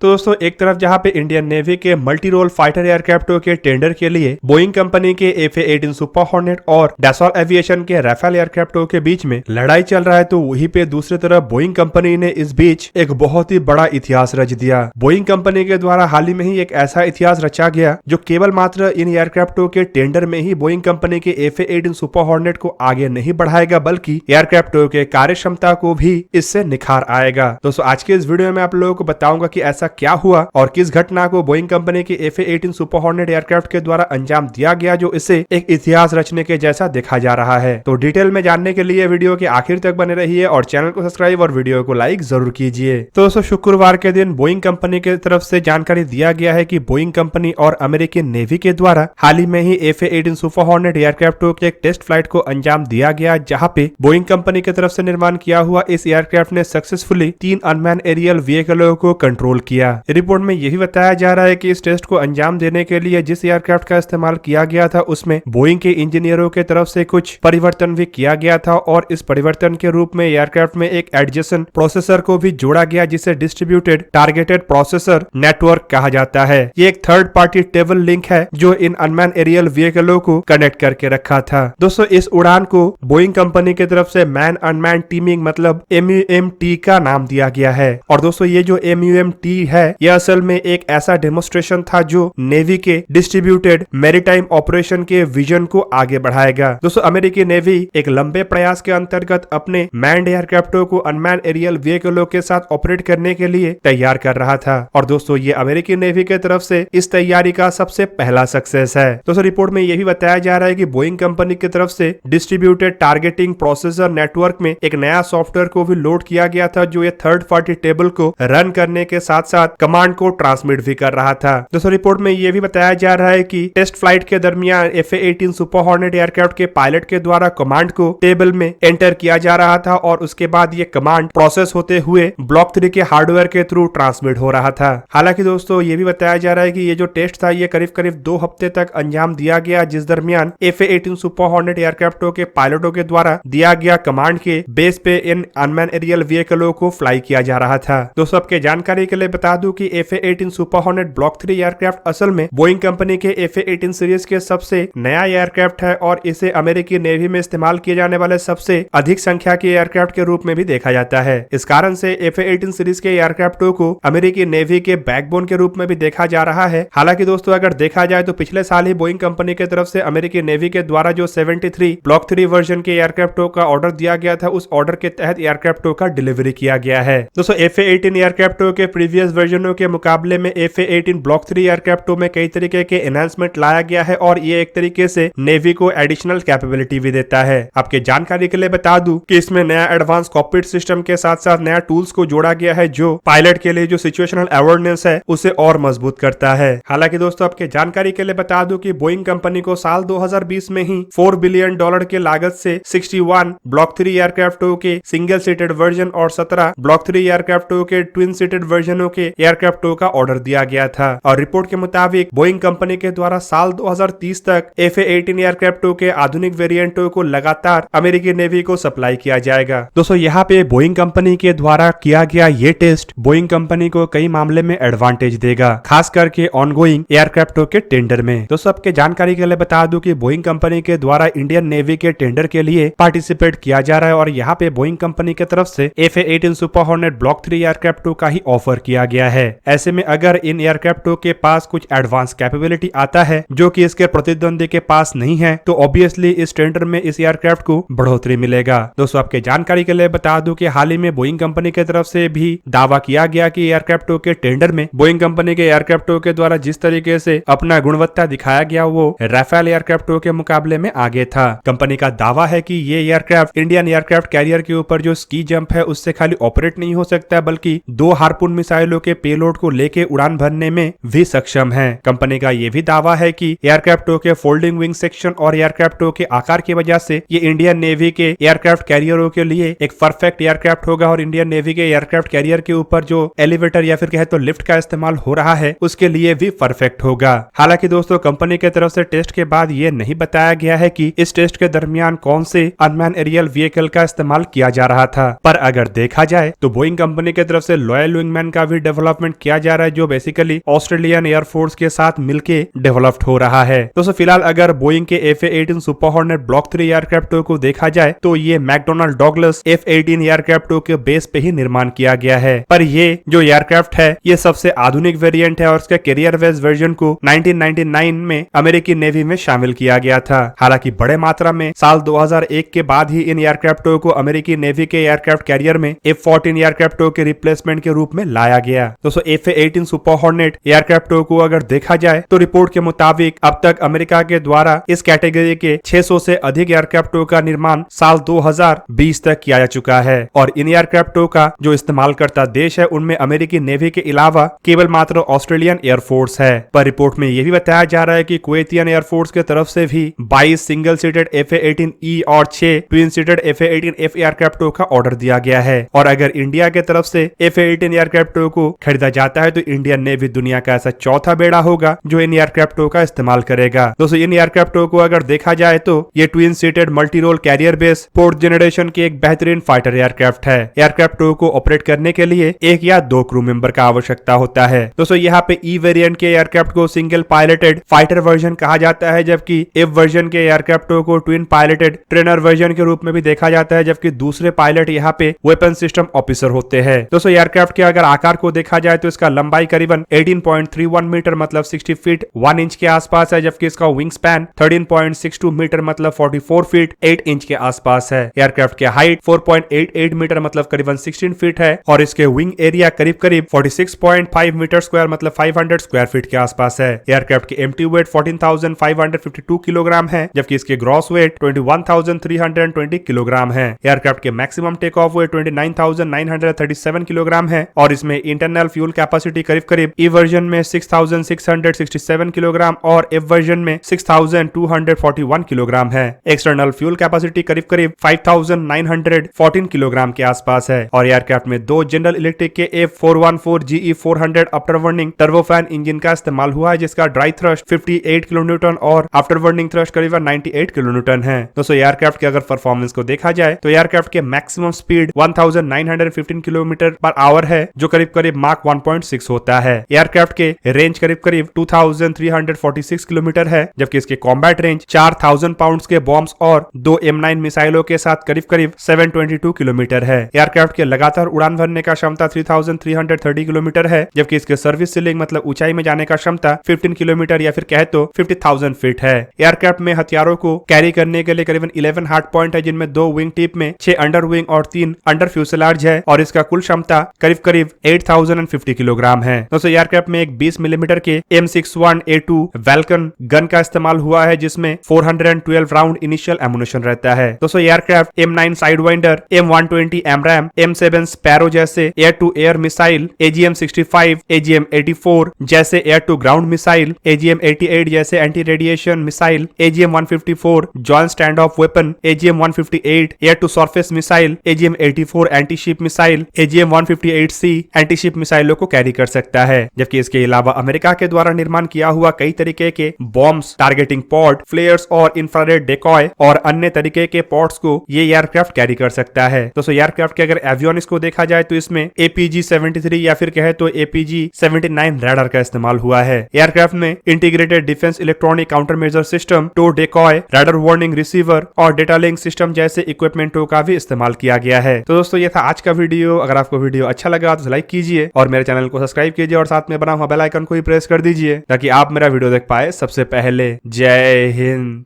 तो दोस्तों एक तरफ जहां पे इंडियन नेवी के मल्टी रोल फाइटर एयरक्राफ्टों के टेंडर के लिए बोइंग कंपनी के FA-18 सुपर हॉर्नेट और डैसॉल्ट एविएशन के राफेल एयरक्राफ्टों के बीच में लड़ाई चल रहा है, तो वहीं पे दूसरी तरफ बोइंग कंपनी ने इस बीच एक बहुत ही बड़ा इतिहास रच दिया। बोइंग कंपनी के द्वारा हाल ही में ही एक ऐसा इतिहास रचा गया जो केवल मात्र इन एयरक्राफ्टों के टेंडर में ही बोइंग कंपनी के FA-18 सुपर हॉर्नेट को आगे नहीं बढ़ाएगा, बल्कि एयरक्राफ्टों के कार्य क्षमता को भी इससे निखार आएगा। दोस्तों आज के इस वीडियो में आप लोगों को बताऊंगा कि ऐसा क्या हुआ और किस घटना को बोइंग कंपनी के FA-18 सुपर हॉर्नेट एयरक्राफ्ट के द्वारा अंजाम दिया गया जो इसे एक इतिहास रचने के जैसा देखा जा रहा है। तो डिटेल में जानने के लिए वीडियो के आखिर तक बने रहिए और चैनल को सब्सक्राइब और वीडियो को लाइक जरूर कीजिए। तो दोस्तों शुक्रवार के दिन बोइंग कंपनी की तरफ से जानकारी दिया गया है कि बोइंग कंपनी और अमेरिकी नेवी के द्वारा हाल ही में ही FA-18 सुपर हॉर्नेट एयरक्राफ्टों के एक टेस्ट फ्लाइट को अंजाम दिया गया, जहां पे बोइंग कंपनी की तरफ से निर्माण किया हुआ इस एयरक्राफ्ट ने सक्सेसफुली 3 अनमैन एरियल व्हीकलों को कंट्रोल किया। रिपोर्ट में यही बताया जा रहा है कि इस टेस्ट को अंजाम देने के लिए जिस एयरक्राफ्ट का इस्तेमाल किया गया था उसमें बोइंग के इंजीनियरों के तरफ से कुछ परिवर्तन भी किया गया था और इस परिवर्तन के रूप में एयरक्राफ्ट में एक एडजेसेंट प्रोसेसर को भी जोड़ा गया, जिसे डिस्ट्रीब्यूटेड टारगेटेड प्रोसेसर नेटवर्क कहा जाता है। ये एक थर्ड पार्टी टेबल लिंक है जो इन अनमैन एरियल व्हीकलों को कनेक्ट करके रखा था। दोस्तों इस उड़ान को बोइंग कंपनी की तरफ से मैन अनमैन टीमिंग मतलब MUMT का नाम दिया गया है। और दोस्तों ये जो MUMT है यह असल में एक ऐसा डेमोन्स्ट्रेशन था जो नेवी के डिस्ट्रीब्यूटेड मैरीटाइम ऑपरेशन के विजन को आगे बढ़ाएगा। दोस्तों अमेरिकी नेवी एक लंबे प्रयास के अंतर्गत अपने मैन्ड एयरक्राफ्टों को अनमैन एरियल व्हीकलों के साथ ऑपरेट करने के लिए तैयार कर रहा था और दोस्तों ये अमेरिकी नेवी की तरफ से इस तैयारी का सबसे पहला सक्सेस है। दोस्तों रिपोर्ट में यह भी बताया जा रहा है कि बोइंग कंपनी की तरफ से डिस्ट्रीब्यूटेड टारगेटिंग प्रोसेसर नेटवर्क में एक नया सॉफ्टवेयर को भी लोड किया गया था जो ये थर्ड पार्टी टेबल को रन करने के साथ साथ कमांड को ट्रांसमिट भी कर रहा था। दोस्तों रिपोर्ट में यह भी बताया जा रहा है कि टेस्ट फ्लाइट के दरमियान FA-18 सुपर हॉर्नेट एयरक्राफ्ट के पायलट के द्वारा कमांड को टेबल में एंटर किया जा रहा था और उसके बाद ये कमांड प्रोसेस होते हुए ब्लॉक 3 के हार्डवेयर के थ्रू ट्रांसमिट हो रहा था। हालांकि दोस्तों ये भी बताया जा रहा है कि ये जो टेस्ट था ये करीब 2 हफ्ते तक अंजाम दिया गया, जिस दरमियान FA-18 सुपर हॉर्नेट एयरक्राफ्टों के पायलटों के द्वारा दिया गया कमांड के बेस पे इन अनमैन एरियल व्हीकलों को फ्लाई किया जा रहा था। दोस्तों आपके जानकारी के लिए बता दूं कि FA-18 super hornet block 3 aircraft असल में बोइंग कंपनी के FA-18 सीरीज के सबसे नया एयरक्राफ्ट है और इसे अमेरिकी नेवी में इस्तेमाल किए जाने वाले सबसे अधिक संख्या के एयरक्राफ्ट के रूप में भी देखा जाता है। इस कारण से FA-18 सीरीज के एयरक्राफ्टों को अमेरिकी नेवी के बैकबोन के रूप में भी देखा जा रहा है। हालांकि दोस्तों अगर देखा जाए तो पिछले साल ही बोइंग कंपनी की तरफ से अमेरिकी नेवी के द्वारा जो 73 ब्लॉक 3 वर्जन के एयरक्राफ्टों का ऑर्डर दिया गया था, उस ऑर्डर के तहत एयरक्राफ्टों का डिलीवरी किया गया है। दोस्तों FA-18 एयरक्राफ्टों के प्रीवियस वर्जनों के मुकाबले में FA-18 ब्लॉक 3 एयरक्राफ्टों में कई तरीके के एनहांसमेंट लाया गया है और ये एक तरीके से नेवी को एडिशनल कैपेबिलिटी भी देता है। आपके जानकारी के लिए बता दूं कि इसमें नया एडवांस कॉकपिट सिस्टम के साथ साथ नया टूल्स को जोड़ा गया है जो पायलट के लिए जो सिचुएशनल अवेयरनेस है उसे और मजबूत करता है। हालांकि दोस्तों आपके जानकारी के लिए बता दूं कि बोइंग कंपनी को साल 2020 में ही $4 बिलियन के लागत से 61 ब्लॉक 3 एयरक्राफ्टों के सिंगल सीटेड वर्जन और 17 ब्लॉक 3 एयरक्राफ्टों के ट्विन सीटेड वर्जनों के एयरक्राफ्टों का ऑर्डर दिया गया था और रिपोर्ट के मुताबिक बोइंग कंपनी के द्वारा साल 2030 तक FA-18 एयरक्राफ्टों के आधुनिक वेरिएंटों को लगातार अमेरिकी नेवी को सप्लाई किया जाएगा। दोस्तों यहाँ पे बोइंग कंपनी के द्वारा किया गया ये टेस्ट बोइंग कंपनी को कई मामले में एडवांटेज देगा, खास करके ऑनगोइंग एयरक्राफ्टों के टेंडर में। दोस्तों आपके जानकारी के लिए बता दूं कि बोइंग कंपनी के द्वारा इंडियन नेवी के टेंडर के लिए पार्टिसिपेट किया जा रहा है और यहाँ पे बोइंग कंपनी की तरफ से FA-18 सुपर हॉर्नेट ब्लॉक 3 एयरक्राफ्टों का ही ऑफर किया गया है। ऐसे में अगर इन एयरक्राफ्टों के पास कुछ एडवांस कैपेबिलिटी आता है जो कि इसके प्रतिद्वंदी के पास नहीं है, तो ऑब्वियसली इस टेंडर में इस एयरक्राफ्ट को बढ़ोतरी मिलेगा। दोस्तों आपके जानकारी के लिए बता दूं कि हाल ही में बोइंग कंपनी की तरफ से भी दावा किया गया कि एयरक्राफ्टों के टेंडर में बोइंग कंपनी के एयरक्राफ्टों के द्वारा जिस तरीके से अपना गुणवत्ता दिखाया गया वो राफेल एयरक्राफ्टों के मुकाबले में आगे था। कंपनी का दावा है कि ये एयरक्राफ्ट इंडियन एयरक्राफ्ट कैरियर के ऊपर जो स्की जंप है उससे खाली ऑपरेट नहीं हो सकता बल्कि 2 हार्पून मिसाइलों के पेलोड को लेके उड़ान भरने में भी सक्षम है। कंपनी का ये भी दावा है कि एयरक्राफ्टों के फोल्डिंग विंग सेक्शन और एयरक्राफ्टों के आकार की वजह से ये इंडियन नेवी के एयरक्राफ्ट कैरियरों के लिए एक परफेक्ट एयरक्राफ्ट होगा और इंडियन नेवी के एयरक्राफ्ट कैरियर के ऊपर जो एलिवेटर या फिर कहे तो लिफ्ट का इस्तेमाल हो रहा है उसके लिए भी परफेक्ट होगा। हालांकि दोस्तों कंपनी की तरफ से टेस्ट के बाद ये नहीं बताया गया है कि इस टेस्ट के दरमियान कौन से अनमैन एरियल व्हीकल का इस्तेमाल किया जा रहा था, पर अगर देखा जाए तो बोइंग कंपनी की तरफ से लॉयल विंगमैन का भी डेवलपमेंट किया जा रहा है जो बेसिकली ऑस्ट्रेलियन एयरफोर्स के साथ मिलके डेवलप्ड हो रहा है। दोस्तों फिलहाल अगर बोइंग के F/A-18 super hornet block 3 aircraft को देखा जाए तो ये मैकडोनाल्ड डॉगलस F/A-18 एयरक्राफ्ट के बेस पे ही निर्माण किया गया है। पर ये जो एयरक्राफ्ट है ये सबसे आधुनिक वेरिएंट है और इसका कैरियर बेस वर्जन को 1999 में अमेरिकी नेवी में शामिल किया गया था। हालांकि बड़े मात्रा में साल 2001 के बाद ही इन एयरक्राफ्टों को अमेरिकी नेवी के एयरक्राफ्ट कैरियर में F-14 एयरक्राफ्टों के रिप्लेसमेंट के रूप में लाया गया। दोस्तों F/A-18 सुपर हॉर्नेट एयरक्राफ्टों को अगर देखा जाए तो रिपोर्ट के मुताबिक अब तक अमेरिका के द्वारा इस कैटेगरी के 600 से अधिक एयरक्राफ्टों का निर्माण साल 2020 तक किया जा चुका है और इन एयरक्राफ्टों का जो इस्तेमाल करता देश है उनमें अमेरिकी नेवी के अलावा केवल मात्र ऑस्ट्रेलियन एयरफोर्स है। पर रिपोर्ट में यह भी बताया जा रहा है कि कुवैतियन एयरफोर्स की तरफ से भी 22 सिंगल सीटेड F/A-18E और 6 ट्विन सीटेड F/A-18F एयरक्राफ्टों का ऑर्डर दिया गया है। और अगर इंडिया के तरफ से F/A-18 एयरक्राफ्टों को खरीदा जाता है तो इंडियन नेवी दुनिया का ऐसा चौथा बेड़ा होगा जो इन एयरक्राफ्टों का इस्तेमाल करेगा। दोस्तों इन एयरक्राफ्टों को अगर देखा जाए तो ये twin seated multi role carrier base 4th generation के एक बेहतरीन फाइटर एयरक्राफ्ट है। एयरक्राफ्टों को ऑपरेट करने के लिए 1 या 2 क्रू मेंबर का आवश्यकता होता है। दोस्तों यहाँ पे E वेरिएंट के एयरक्राफ्ट को सिंगल पायलटेड फाइटर वर्जन कहा जाता है, जबकि F वर्जन के एयरक्राफ्टों को ट्विन पायलटेड ट्रेनर वर्जन के रूप में भी देखा जाता है, जबकि दूसरे पायलट यहाँ पे वेपन सिस्टम ऑफिसर होते हैं। दोस्तों एयरक्राफ्ट के अगर आकार को देखा जाए तो इसका लंबाई करीबन 18.31 मीटर मतलब 60 फीट 1 इंच के आसपास है, जबकि इसका विंग स्पैन 13.62 मीटर मतलब 44 फीट 8 इंच के आसपास है। एयरक्राफ्ट की हाइट 4.88 मीटर मतलब करीबन 16 फीट है और इसके विंग एरिया करीब 46.5 मीटर स्क्वायर मतलब 500 स्क्वायर फीट के आसपास है। एयरक्राफ्ट की एम्प्टी वेट 14,552 किलोग्राम है, जबकि इसके ग्रॉस वेट 21,320 किलोग्राम है। एयरक्राफ्ट के maximum take off weight 29,937 kilogram है और इसमें इंटरनल फ्यूल कैपेसिटी करीब E वर्जन में 6,667 किलोग्राम और F वर्जन में 6,241 किलोग्राम है। एक्सटर्नल फ्यूल कैपेसिटी करीब 5,914 किलोग्राम के आसपास है और एयरक्राफ्ट में 2 जनरल इलेक्ट्रिक के F414 GE400 after burning turbofan engine का इस्तेमाल हुआ है, जिसका ड्राई थ्रस्ट 58 किलोन्यूटन और आफ्टर बर्निंग थ्रस्ट करीबन 98 किलोन्यूटन है। दोस्तों एयरक्राफ्ट के अगर परफॉर्मेंस को देखा जाए तो एयरक्राफ्ट के maximum speed 1915 kilometre per hour है, जो करीब मार्क 1.6 होता है। एयरक्राफ्ट के रेंज करीब 2346 किलोमीटर है, जबकि इसके कॉम्बैट रेंज 4000 पाउंड के बॉम्ब्स और 2 M9 मिसाइलों के साथ करीब 722 किलोमीटर है। एयरक्राफ्ट के लगातार उड़ान भरने का क्षमता 3330 किलोमीटर है, जबकि इसके सर्विस सीलिंग मतलब ऊंचाई में जाने का क्षमता 15 किलोमीटर या फिर कहे तो 50,000 फीट है। एयरक्राफ्ट में हथियारों को कैरी करने के लिए करीबन 11 हार्ड पॉइंट है, जिनमें 2 विंग टिप में 6 अंडर विंग और 3 अंडर फ्यूसलाज है और इसका कुल क्षमता करीब 8050 किलोग्राम है। दोस्तों एयरक्राफ्ट में एक 20 मिलीमीटर के M61A2 वैल्कन गन का इस्तेमाल हुआ है, जिसमें 412 राउंड इनिशियल एमुनेशन रहता है। दोस्तों aircraft M9 Sidewinder, M120 AMRAAM, M7 Sparrow जैसे air to air missile, AGM-65, AGM-84 जैसे air to ground missile, AGM-88 जैसे anti radiation missile, AGM-154 joint stand off weapon, AGM-158 air to surface missile, AGM-84 anti ship missile, AGM-158C anti ship मिसाइलों को carry कर सकता है। जबकि इसके अलावा अमेरिका के द्वारा निर्माण किया हुआ कई तरीके के बॉम्ब्स, टारगेटिंग पॉड, फ्लेयर्स और इंफ्रारेड डेकॉय और अन्य तरीके के पॉड्स को ये एयरक्राफ्ट कैरी कर सकता है। दोस्तों एयरक्राफ्ट के अगर एवियोनिक्स को देखा जाए तो इसमें APG-73 या फिर कहे तो APG-79 रडार का इस्तेमाल हुआ है। एयरक्राफ्ट में integrated defence electronic counter measure system, tow decoy, radar warning receiver और डेटा लिंक सिस्टम जैसे इक्विपमेंटों का भी इस्तेमाल किया गया है। तो दोस्तों ये था आज का वीडियो। अगर आपको वीडियो अच्छा लगा तो लाइक कीजिए और मेरे चैनल को सब्सक्राइब कीजिए और साथ में बना हुआ बेल आइकन को भी प्रेस कर दीजिए ताकि आप मेरा वीडियो देख पाए सबसे पहले। जय हिंद।